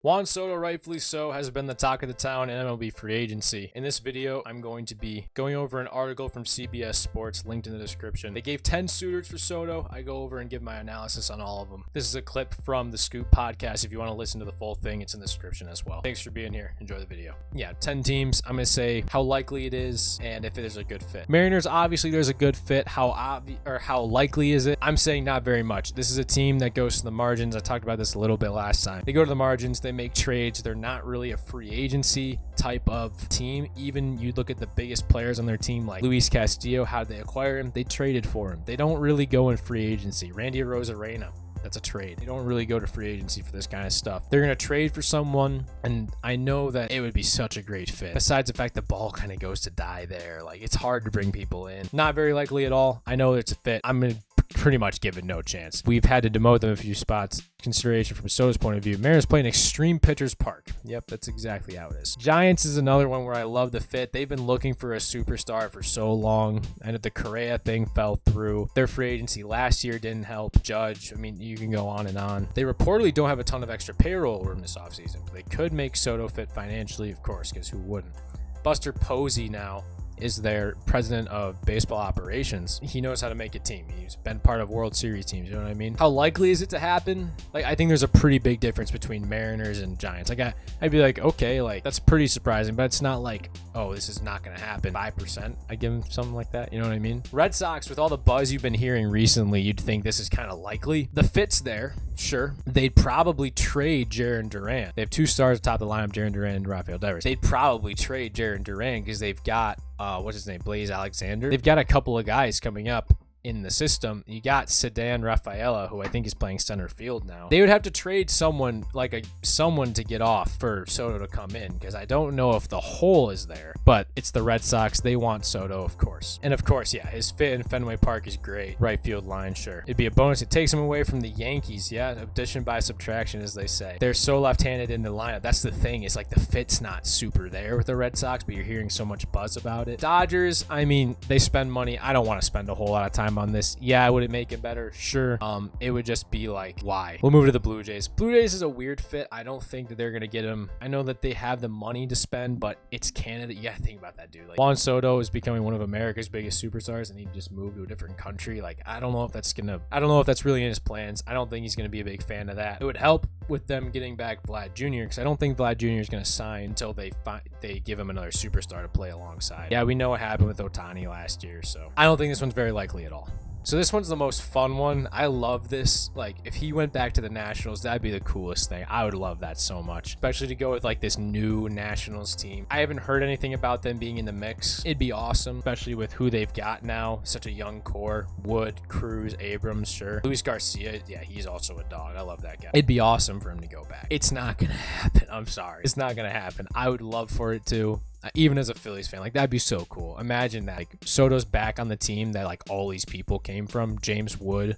Juan Soto, rightfully so, has been the talk of the town in MLB free agency. In this video, I'm going to be going over an article from CBS Sports linked in the description. They gave 10 suitors for Soto. I go over and give my analysis on all of them. This is a clip from the Scoop podcast. If you want to listen to the full thing, it's in the description as well. Thanks for being here. Enjoy the video. Yeah, 10 teams. I'm going to say how likely it is and if it is a good fit. Mariners, obviously there's a good fit. How likely is it? I'm saying not very much. This is a team that goes to the margins. I talked about this a little bit last time. They go to the margins. They make trades. They're not really a free agency type of team. Even you look at the biggest players on their team like Luis Castillo, how did they acquire him? They traded for him. They don't really go in free agency. Randy Arozarena, that's a trade. They don't really go to free agency for this kind of stuff. They're going to trade for someone, and I know that it would be such a great fit. Besides the fact the ball kind of goes to die there. Like, it's hard to bring people in. Not very likely at all. I know it's a fit. I'm going to pretty much give it no chance. We've had to demote them a few spots. Consideration from Soto's point of view. Mariners play an extreme pitcher's park. Yep, that's exactly how it is. Giants is another one where I love the fit. They've been looking for a superstar for so long, and the Correa thing fell through. Their free agency last year didn't help. Judge, I mean, you can go on and on. They reportedly don't have a ton of extra payroll room this offseason, but they could make Soto fit financially, of course, because who wouldn't? Buster Posey now is their president of baseball operations. He knows how to make a team. He's been part of World Series teams, you know what I mean? How likely is it to happen? Like, I think there's a pretty big difference between Mariners and Giants. Like, I'd be like, okay, like, that's pretty surprising, but it's not like, oh, this is not going to happen. 5%, I give him something like that, you know what I mean? Red Sox, with all the buzz you've been hearing recently, you'd think this is kind of likely. The fit's there, sure. They'd probably trade Jarren Duran. They have two stars atop the lineup, Jarren Duran and Rafael Devers. They'd probably trade Jarren Duran because they've got what's his name? Blaze Alexander. They've got a couple of guys coming up in the system. You got Ceddanne Rafaela, who I think is playing center field now. They would have to trade someone someone to get off for Soto to come in, because I don't know if the hole is there, but it's the Red Sox. They want Soto, of course. And of course, yeah, his fit in Fenway Park is great. Right field line, sure. It'd be a bonus. It takes him away from the Yankees. Yeah, addition by subtraction, as they say. They're so left-handed in the lineup. That's the thing. It's like the fit's not super there with the Red Sox, but you're hearing so much buzz about it. Dodgers, I mean, they spend money. I don't want to spend a whole lot of time on this. Yeah, would it make it better? Sure. It would just be like, why? We'll move to the Blue Jays. Blue Jays is a weird fit. I don't think that they're gonna get him. I know that they have the money to spend, but it's Canada. You gotta think about that, dude. Like, Juan Soto is becoming one of America's biggest superstars, and he just moved to a different country. Like, I don't know if that's really in his plans. I don't think he's gonna be a big fan of that. It would help with them getting back Vlad Jr., because I don't think Vlad Jr. is gonna sign until they give him another superstar to play alongside. Yeah, we know what happened with Ohtani last year, so I don't think this one's very likely at all. So this one's the most fun one. I love this. Like, if he went back to the Nationals, that'd be the coolest thing. I would love that so much, especially to go with like this new Nationals team. I haven't heard anything about them being in the mix. It'd be awesome, especially with who they've got now. Such a young core. Wood, Cruz, Abrams, sure. Luis Garcia, yeah, he's also a dog. I love that guy. It'd be awesome for him to go back. It's not gonna happen. I'm sorry. It's not gonna happen. I would love for it to. Even as a Phillies fan, like, that'd be so cool. Imagine that, like, Soto's back on the team that like all these people came from. James Wood,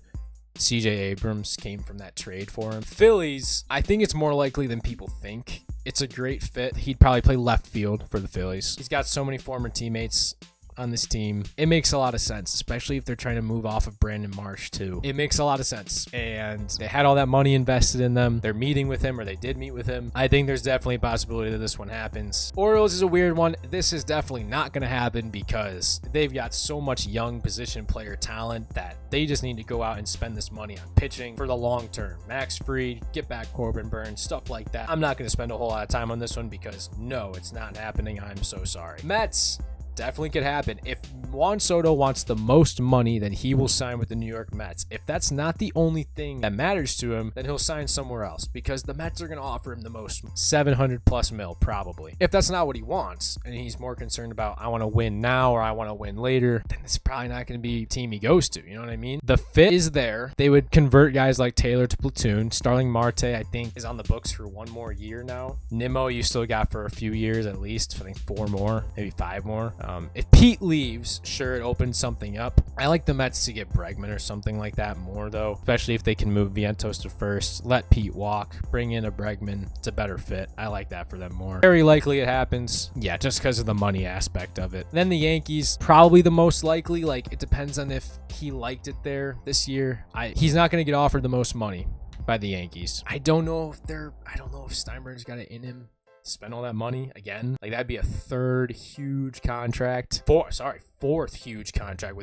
CJ Abrams came from that trade for him. Phillies, I think it's more likely than people think. It's a great fit. He'd probably play left field for the Phillies. He's got so many former teammates on this team. It makes a lot of sense, especially if they're trying to move off of Brandon Marsh too. It makes a lot of sense, and they had all that money invested in them. They're meeting with him, or they did meet with him. I think there's definitely a possibility that this one happens. Orioles is a weird one. This is definitely not going to happen because they've got so much young position player talent that they just need to go out and spend this money on pitching for the long term. Max Fried, get back Corbin Burns, stuff like that. I'm not going to spend a whole lot of time on this one because no, it's not happening. I'm so sorry. Mets, definitely could happen. If Juan Soto wants the most money, then he will sign with the New York Mets. If that's not the only thing that matters to him, then he'll sign somewhere else, because the Mets are going to offer him the most, 700 plus mil probably. If that's not what he wants, and he's more concerned about, I want to win now or I want to win later, then it's probably not going to be the team he goes to. You know what I mean? The fit is there. They would convert guys like Taylor to platoon. Starling Marte, I think, is on the books for 1 more year now. Nimmo, you still got for a few years at least. I think 4 more, maybe 5 more. If Pete leaves, sure, it opens something up. I like the Mets to get Bregman or something like that more, though, especially if they can move Vientos to first, let Pete walk, bring in a Bregman. It's a better fit. I like that for them more. Very likely it happens. Yeah, just because of the money aspect of it. Then the Yankees, probably the most likely. Like, it depends on if he liked it there this year. He's not going to get offered the most money. by the Yankees. I don't know if Steinbrenner's got it in him to spend all that money again. Like, that'd be a fourth huge contract with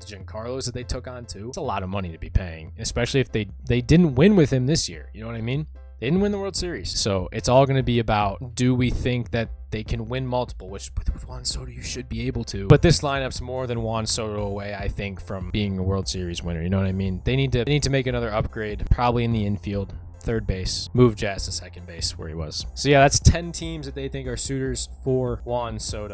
Giancarlo's that they took on too. It's a lot of money to be paying, especially if they didn't win with him this year. You know what I mean? They didn't win the World Series. So it's all going to be about, do we think that they can win multiple, which with Juan Soto, you should be able to. But this lineup's more than Juan Soto away, I think, from being a World Series winner. You know what I mean? They need to make another upgrade, probably in the infield. Third base, move Jazz to second base where he was. So yeah, that's 10 teams that they think are suitors for Juan Soto.